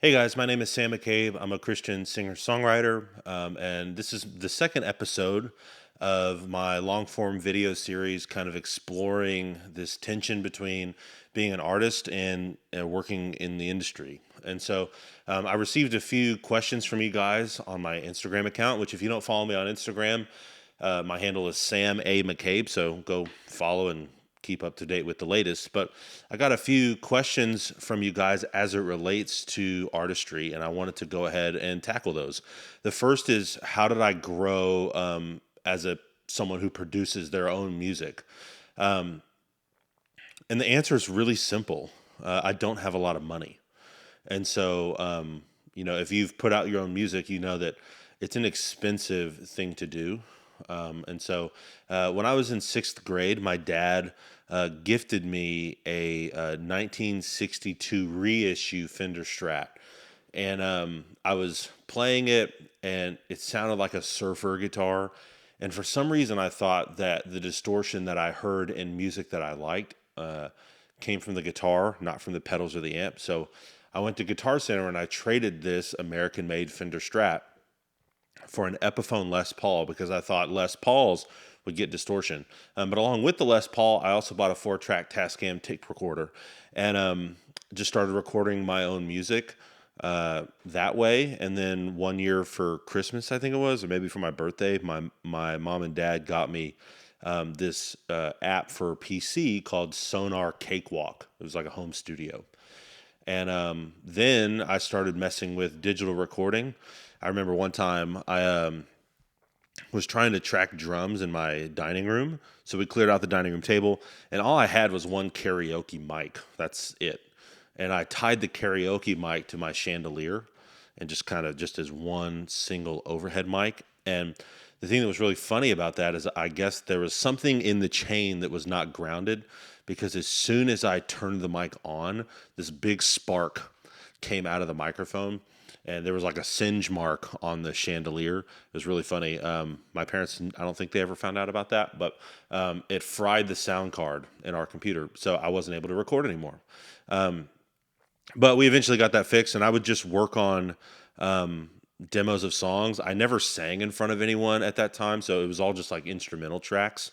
Hey guys, my name is Sam McCabe. I'm a Christian singer songwriter, and this is the second episode of my long form video series, kind of exploring this tension between being an artist and working in the industry. And so I received a few questions from you guys on my Instagram account, which, if you don't follow me on Instagram, my handle is Sam A. McCabe. So go follow and keep up to date with the latest. But I got a few questions from you guys as it relates to artistry, and I wanted to go ahead and tackle those. The first is, how did I grow as a someone who produces their own music? Um, and the answer is really simple. I don't have a lot of money. And so, if you've put out your own music, you know that it's an expensive thing to do. And so, when I was in sixth grade, my dad gifted me a 1962 reissue Fender Strat. And I was playing it, and it sounded like a surfer guitar. And for some reason, I thought that the distortion that I heard in music that I liked came from the guitar, not from the pedals or the amp. So I went to Guitar Center and I traded this American made Fender Strat for an Epiphone Les Paul because I thought Les Pauls would get distortion. But along with the Les Paul, I also bought a 4-track Tascam tape recorder and just started recording my own music that way. And then one year for Christmas, I think it was, or maybe for my birthday, my mom and dad got me this app for PC called Sonar Cakewalk. It was like a home studio. And then I started messing with digital recording. I remember one time I was trying to track drums in my dining room. So we cleared out the dining room table, and all I had was one karaoke mic. That's it. And I tied the karaoke mic to my chandelier and just kind of just as one single overhead mic. And the thing that was really funny about that is, I guess there was something in the chain that was not grounded, because as soon as I turned the mic on, this big spark came out of the microphone, and there was like a singe mark on the chandelier. It was really funny. My parents, I don't think they ever found out about that, but it fried the sound card in our computer, so I wasn't able to record anymore. But we eventually got that fixed, and I would just work on demos of songs. I never sang in front of anyone at that time, so it was all just like instrumental tracks.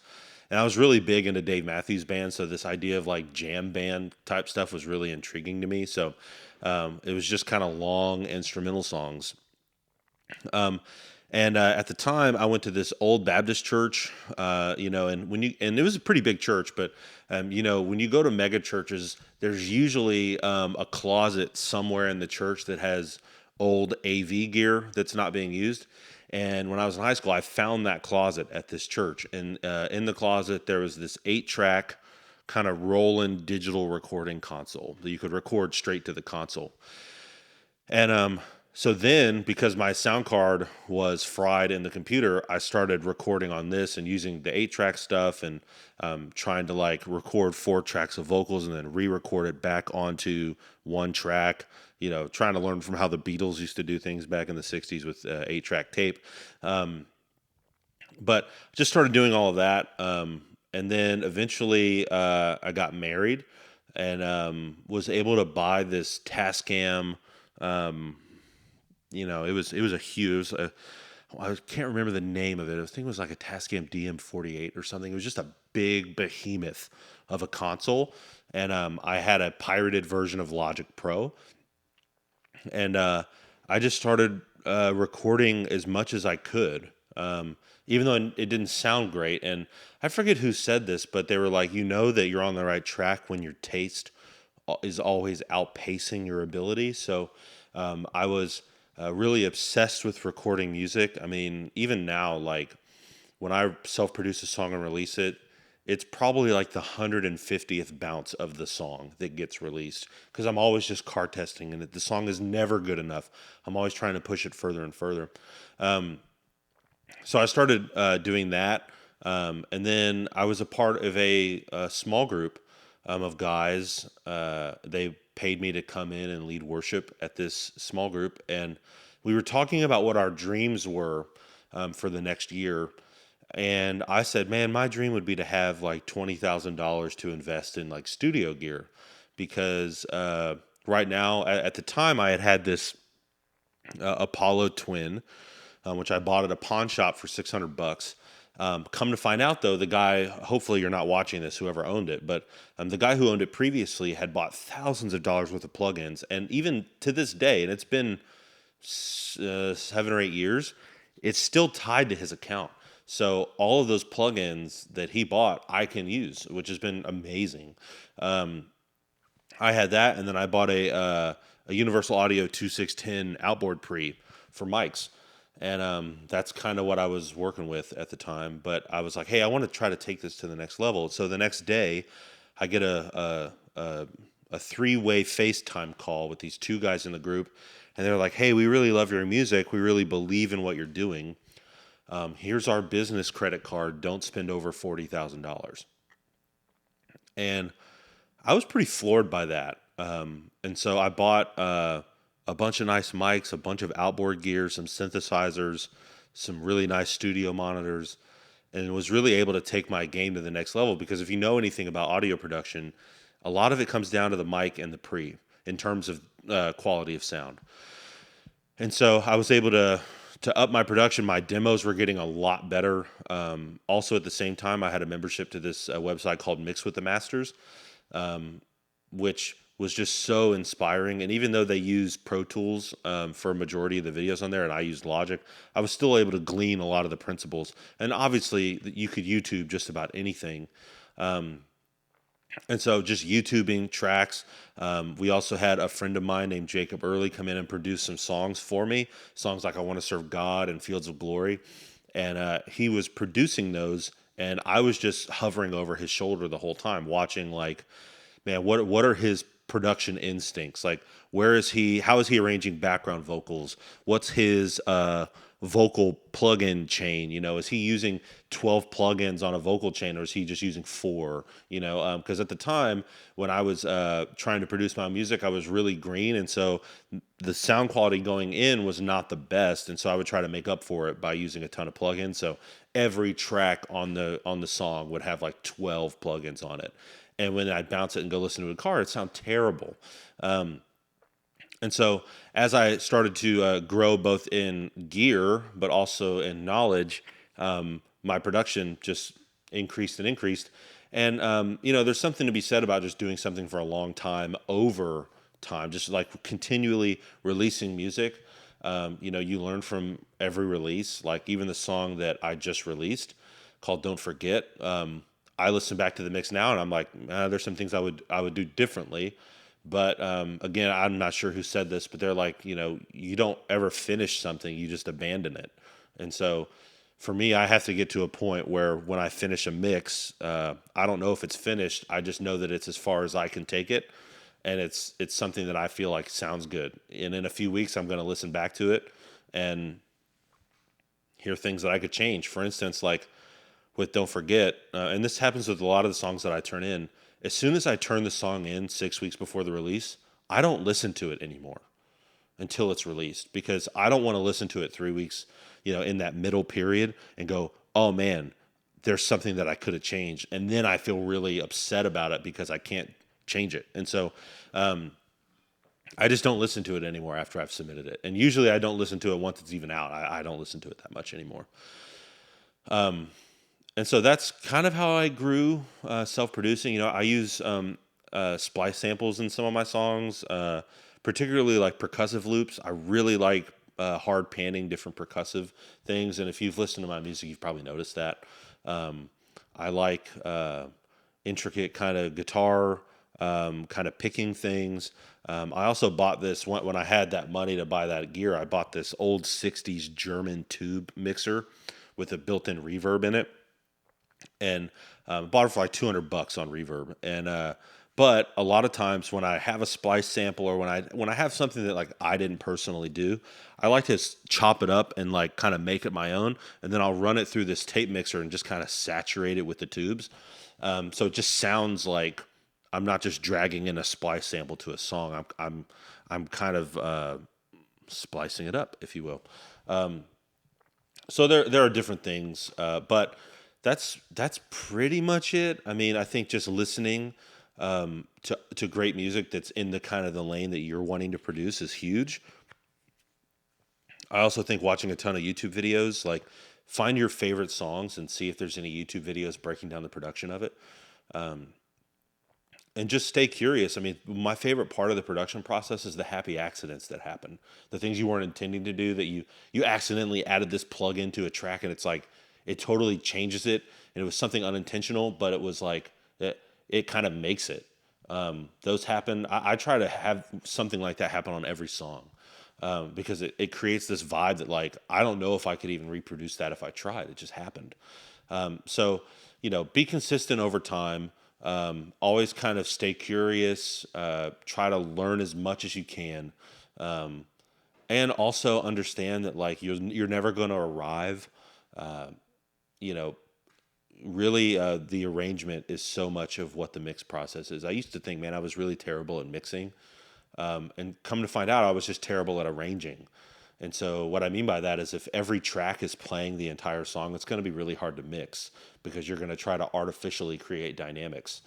And I was really big into Dave Matthews Band, so this idea of like jam band type stuff was really intriguing to me. So it was just kind of long instrumental songs. Um, and at the time, I went to this old Baptist church, and it was a pretty big church, but when you go to mega churches, there's usually a closet somewhere in the church that has old AV gear that's not being used. And when I was in high school, I found that closet at this church, and in the closet there was this 8-track kind of Roland digital recording console that you could record straight to the console. And so then, because my sound card was fried in the computer, I started recording on this and using the 8-track stuff, and trying to like record 4 tracks of vocals and then re-record it back onto one track. Trying to learn from how the Beatles used to do things back in the '60s with 8-track tape. Um, but just started doing all of that, and then eventually I got married and was able to buy this Tascam. Um, it was a huge. I can't remember the name of it. I think it was like a Tascam DM48 or something. It was just a big behemoth of a console, and I had a pirated version of Logic Pro, and I just started recording as much as I could, even though it didn't sound great. And I forget who said this, but they were like, that you're on the right track when your taste is always outpacing your ability. So I was really obsessed with recording music. I mean, even now, like when I self-produce a song and release it, it's probably like the 150th bounce of the song that gets released, because I'm always just car testing, and the song is never good enough. I'm always trying to push it further and further. Um, so I started doing that, and then I was a part of a small group of guys. They paid me to come in and lead worship at this small group, and we were talking about what our dreams were for the next year. And I said, man, my dream would be to have like $20,000 to invest in like studio gear, because right now. At the time, I had this Apollo Twin, which I bought at a pawn shop for $600. Come to find out, though, the guy, hopefully you're not watching this, whoever owned it, but the guy who owned it previously had bought thousands of dollars worth of plugins. And even to this day, and it's been 7 or 8 years, it's still tied to his account. So all of those plugins that he bought, I can use, which has been amazing. Um, I had that, and then I bought a Universal Audio 2610 outboard pre for mics, and that's kind of what I was working with at the time. But I was like, hey, I want to try to take this to the next level. So the next day, I get a three-way FaceTime call with these two guys in the group, and they're like, hey, we really love your music. We really believe in what you're doing. Here's our business credit card. Don't spend over $40,000. And I was pretty floored by that. And so I bought a bunch of nice mics, a bunch of outboard gear, some synthesizers, some really nice studio monitors, and was really able to take my game to the next level. Because if you know anything about audio production, a lot of it comes down to the mic and the pre in terms of quality of sound. And so I was able to up my production. My demos were getting a lot better. Also, at the same time, I had a membership to this website called Mix with the Masters, which was just so inspiring. And even though they use Pro Tools for a majority of the videos on there, and I used Logic, I was still able to glean a lot of the principles. And obviously, you could YouTube just about anything. And so just YouTubing tracks. We also had a friend of mine named Jacob Early come in and produce some songs for me. Songs like I Want to Serve God and Fields of Glory. And he was producing those. And I was just hovering over his shoulder the whole time, watching like, man, what are his production instincts? Like, where is he? How is he arranging background vocals? What's his vocal plugin chain? You know, is he using 12 plugins on a vocal chain, or is he just using four? You know, because at the time when I was trying to produce my music, I was really green, and so the sound quality going in was not the best, and so I would try to make up for it by using a ton of plugins. So every track on the song would have like 12 plugins on it. And when I'd bounce it and go listen to a car, it sounded terrible. And so as I started to grow both in gear, but also in knowledge, my production just increased and increased. And, there's something to be said about just doing something for a long time over time, just like continually releasing music. You learn from every release, like even the song that I just released called Don't Forget. I listen back to the mix now and I'm like, there's some things I would do differently. But again, I'm not sure who said this, but they're like, you don't ever finish something, you just abandon it. And so for me, I have to get to a point where when I finish a mix, I don't know if it's finished. I just know that it's as far as I can take it. And it's something that I feel like sounds good. And in a few weeks, I'm going to listen back to it and hear things that I could change. For instance, like with Don't Forget, and this happens with a lot of the songs that I turn in, as soon as I turn the song in 6 weeks before the release, I don't listen to it anymore until it's released, because I don't want to listen to it 3 weeks, in that middle period and go, oh man, there's something that I could have changed. And then I feel really upset about it because I can't change it. And so I just don't listen to it anymore after I've submitted it. And usually I don't listen to it once it's even out. I don't listen to it that much anymore. And so that's kind of how I grew self-producing. I use splice samples in some of my songs, particularly like percussive loops. I really like hard panning different percussive things. And if you've listened to my music, you've probably noticed that. I like intricate kind of guitar, kind of picking things. I also bought this when I had that money to buy that gear. I bought this old 60s German tube mixer with a built-in reverb in it. And bought it for like $200 on Reverb. And but a lot of times when I have a splice sample, or when I have something that like I didn't personally do, I like to chop it up and like kind of make it my own, and then I'll run it through this tape mixer and just kind of saturate it with the tubes. So it just sounds like I'm not just dragging in a splice sample to a song. I'm kind of splicing it up, if you will. So there are different things, but that's pretty much it. I mean, I think just listening, to great music that's in the kind of the lane that you're wanting to produce is huge. I also think watching a ton of YouTube videos, like find your favorite songs and see if there's any YouTube videos breaking down the production of it. Um, and just stay curious. I mean, my favorite part of the production process is the happy accidents that happen, the things you weren't intending to do that you accidentally added this plug into a track, and it's like it totally changes it, and it was something unintentional, but it was like it kind of makes it. Those happen. I try to have something like that happen on every song, because it creates this vibe that like I don't know if I could even reproduce that if I tried. It just happened. So, be consistent over time. Always kind of stay curious. Try to learn as much as you can, um, and also understand that like you're never going to arrive. Uh, you know, really, the arrangement is so much of what the mix process is. I used to think, man, I was really terrible at mixing, and come to find out, I was just terrible at arranging. And so, what I mean by that is, if every track is playing the entire song, it's going to be really hard to mix because you're going to try to artificially create dynamics.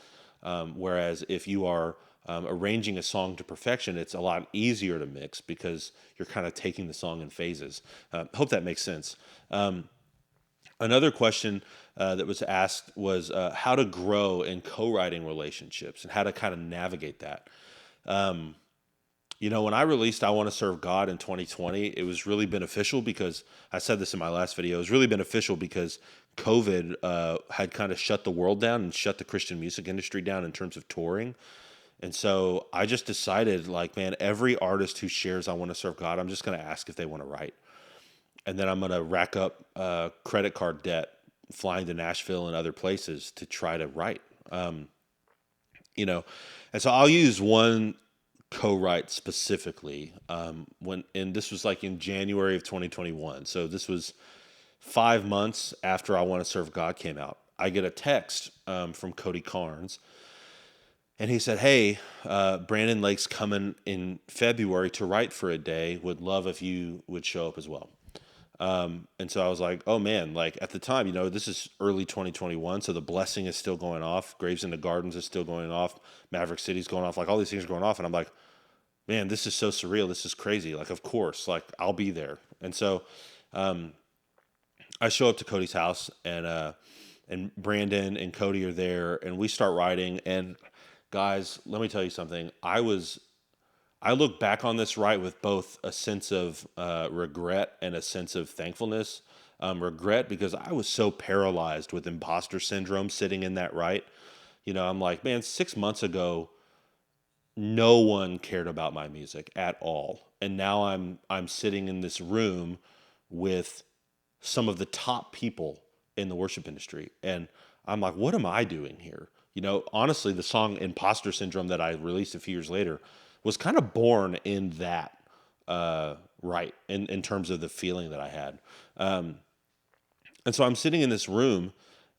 Whereas if you are arranging a song to perfection, it's a lot easier to mix because you're kind of taking the song in phases. Hope that makes sense. Another question that was asked was how to grow in co-writing relationships and how to kind of navigate that. When I released I Want to Serve God in 2020, it was really beneficial because I said this in my last video. It was really beneficial because COVID had kind of shut the world down and shut the Christian music industry down in terms of touring. And so I just decided, like, man, every artist who shares I Want to Serve God, I'm just going to ask if they want to write. And then I'm going to rack up credit card debt flying to Nashville and other places to try to write. You know, and so I'll use one co-write specifically and this was like in January of 2021. So this was 5 months after I Want to Serve God came out. I get a text from Cody Carnes, and he said, "Hey, Brandon Lake's coming in February to write for a day. Would love if you would show up as well." And so I was like, oh man, like at the time, this is early 2021. So The Blessing is still going off. Graves in the Gardens is still going off. Maverick City's going off. Like all these things are going off. And I'm like, man, this is so surreal. This is crazy. Like, of course, like I'll be there. And so, I show up to Cody's house, and Brandon and Cody are there, and we start writing. And guys, let me tell you something. I look back on this right with both a sense of regret and a sense of thankfulness. Regret because I was so paralyzed with imposter syndrome sitting in that right. I'm like, man, 6 months ago, no one cared about my music at all, and now I'm sitting in this room with some of the top people in the worship industry, and I'm like, what am I doing here? Honestly, the song "Imposter Syndrome" that I released a few years later was kind of born in that right in terms of the feeling that I had. And so I'm sitting in this room,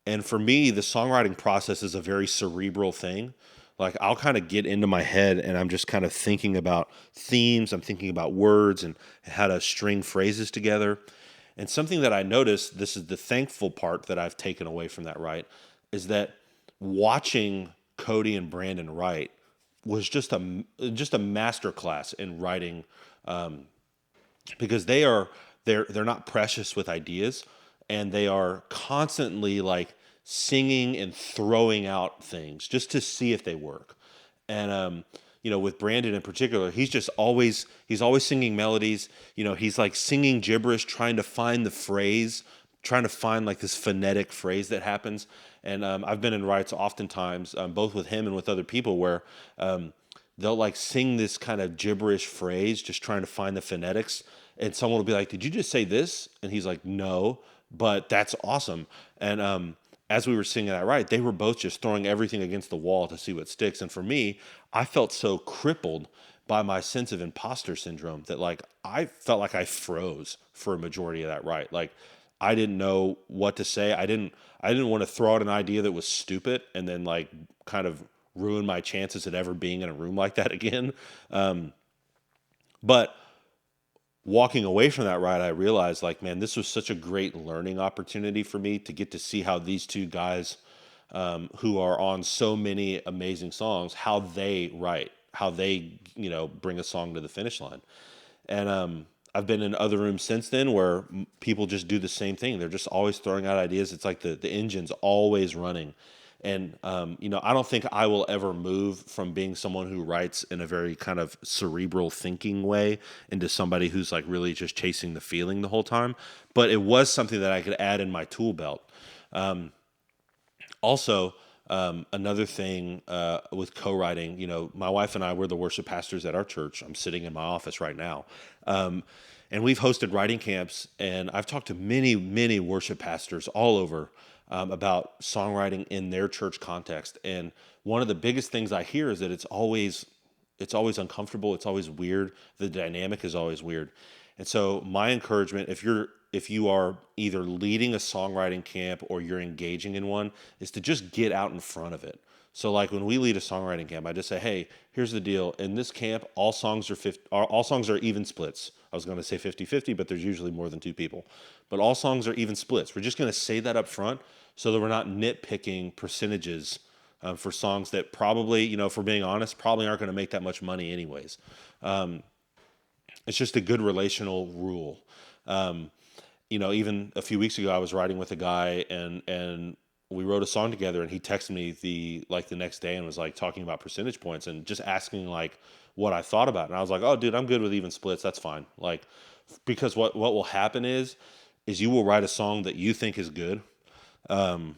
and for me, the songwriting process is a very cerebral thing. Like I'll kind of get into my head, and I'm just kind of thinking about themes. I'm thinking about words and how to string phrases together. And something that I noticed, this is the thankful part that I've taken away from that write, is that watching Cody and Brandon write was just a master class in writing, because they're not precious with ideas, and they are constantly like singing and throwing out things just to see if they work. And with Brandon in particular, he's always singing melodies. He's like singing gibberish, trying to find the phrase, trying to find like this phonetic phrase that happens. And I've been in writes oftentimes, both with him and with other people, where they'll like sing this kind of gibberish phrase, just trying to find the phonetics. And someone will be like, "Did you just say this?" And he's like, "No, but that's awesome." And as we were singing that right, they were both just throwing everything against the wall to see what sticks. And for me, I felt so crippled by my sense of imposter syndrome that like I felt like I froze for a majority of that right. Like I didn't know what to say. I didn't want to throw out an idea that was stupid and then like kind of ruin my chances at ever being in a room like that again. But walking away from that ride, I realized like, man, this was such a great learning opportunity for me to get to see how these two guys who are on so many amazing songs, how they write, how they, bring a song to the finish line. And I've been in other rooms since then where people just do the same thing. They're just always throwing out ideas. It's like the engine's always running. And, I don't think I will ever move from being someone who writes in a very kind of cerebral thinking way into somebody who's like really just chasing the feeling the whole time. But it was something that I could add in my tool belt. Also, another thing with co-writing, my wife and I, we're the worship pastors at our church. I'm sitting in my office right now. And we've hosted writing camps, and I've talked to many, many worship pastors all over about songwriting in their church context. And one of the biggest things I hear is that it's always uncomfortable. It's always weird. The dynamic is always weird. And so my encouragement, if you are either leading a songwriting camp or you're engaging in one, is to just get out in front of it. So like when we lead a songwriting camp, I just say, "Hey, here's the deal. In this camp, all songs are even splits." I was going to say 50-50, but there's usually more than two people. But all songs are even splits. We're just going to say that up front so that we're not nitpicking percentages for songs that probably, if we're being honest, probably aren't going to make that much money anyways. It's just a good relational rule. Even a few weeks ago, I was writing with a guy, and we wrote a song together, and he texted me the next day and was like talking about percentage points and just asking like what I thought about it. And I was like, "Oh, dude, I'm good with even splits. That's fine." Like, because what will happen is you will write a song that you think is good, and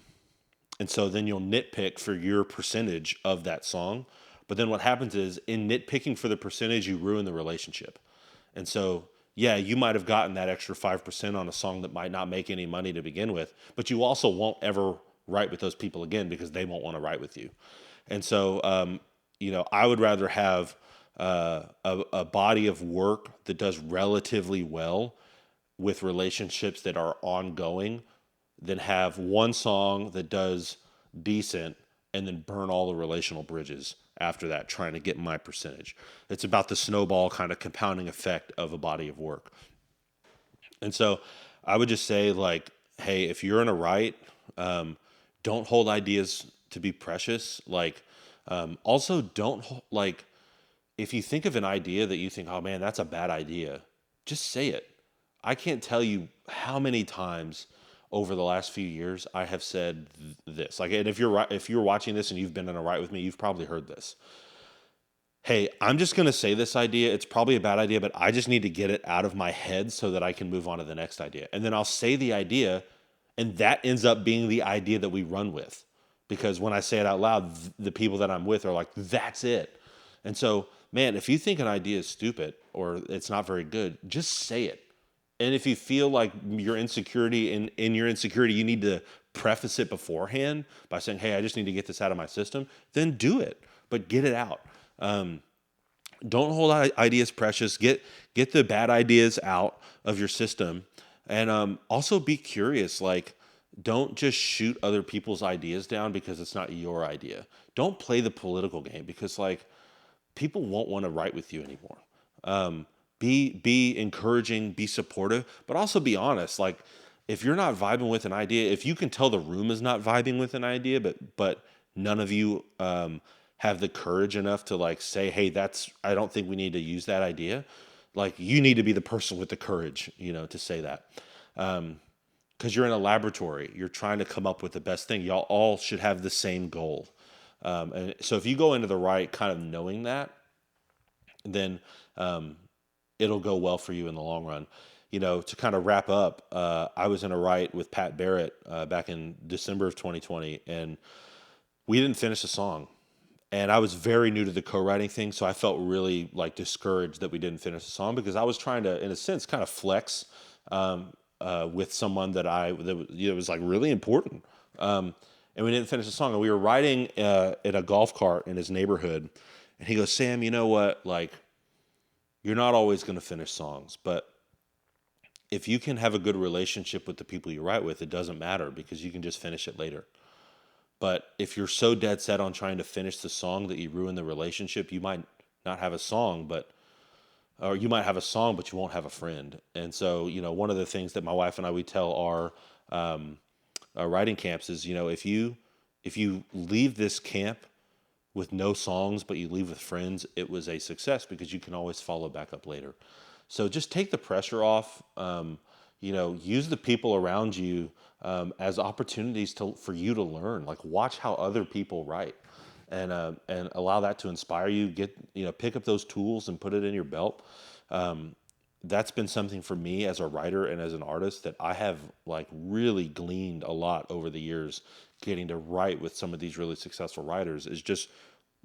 so then you'll nitpick for your percentage of that song. But then what happens is in nitpicking for the percentage, you ruin the relationship. And so, yeah, you might have gotten that extra 5% on a song that might not make any money to begin with, but you also won't ever write with those people again because they won't want to write with you. And so, I would rather have a body of work that does relatively well with relationships that are ongoing than have one song that does decent and then burn all the relational bridges after that trying to get my percentage. It's about the snowball kind of compounding effect of a body of work. And so I would just say, like, hey, if you're in a write, don't hold ideas to be precious. Like, also like, if you think of an idea that you think, "Oh man, that's a bad idea," just say it. I can't tell you how many times over the last few years I have said this. Like, and if you're watching this and you've been in a write with me, you've probably heard this. "Hey, I'm just going to say this idea. It's probably a bad idea, but I just need to get it out of my head so that I can move on to the next idea." And then I'll say the idea, and that ends up being the idea that we run with. Because when I say it out loud, the people that I'm with are like, "That's it." And so, man, if you think an idea is stupid or it's not very good, just say it. And if you feel like your insecurity in your insecurity, you need to preface it beforehand by saying, "Hey, I just need to get this out of my system," then do it, but get it out. Don't hold ideas precious. Get the bad ideas out of your system, and also be curious. Like, don't just shoot other people's ideas down because it's not your idea. Don't play the political game because like people won't want to write with you anymore. Be encouraging, be supportive, but also be honest. Like, if you're not vibing with an idea, if you can tell the room is not vibing with an idea, but none of you have the courage enough to like say, "Hey, I don't think we need to use that idea." Like, you need to be the person with the courage, to say that. Because you're in a laboratory, you're trying to come up with the best thing. Y'all all should have the same goal. And so if you go into the right kind of knowing that, then it'll go well for you in the long run. To kind of wrap up, I was in a write with Pat Barrett back in December of 2020, and we didn't finish a song. And I was very new to the co-writing thing, so I felt really like discouraged that we didn't finish the song because I was trying to, in a sense, kind of flex with someone that was like really important. And we didn't finish the song. And we were riding in a golf cart in his neighborhood, and he goes, "Sam, you know what? Like, you're not always going to finish songs, but if you can have a good relationship with the people you write with, it doesn't matter because you can just finish it later. But if you're so dead set on trying to finish the song that you ruin the relationship, you might not have a song, or you might have a song, but you won't have a friend." And so, one of the things that my wife and I, we tell our writing camps is, if you if you leave this camp with no songs, but you leave with friends, it was a success because you can always follow back up later. So just take the pressure off. Use the people around you as opportunities for you to learn. Like watch how other people write, and allow that to inspire you. Pick up those tools and put it in your belt. That's been something for me as a writer and as an artist that I have like really gleaned a lot over the years, getting to write with some of these really successful writers, is just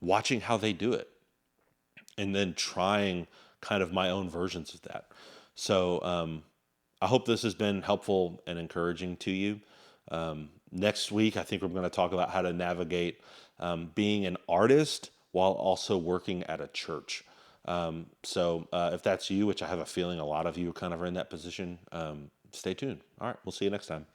watching how they do it and then trying kind of my own versions of that. So I hope this has been helpful and encouraging to you. Next week, I think we're going to talk about how to navigate being an artist while also working at a church. So if that's you, which I have a feeling a lot of you kind of are in that position, stay tuned. All right, we'll see you next time.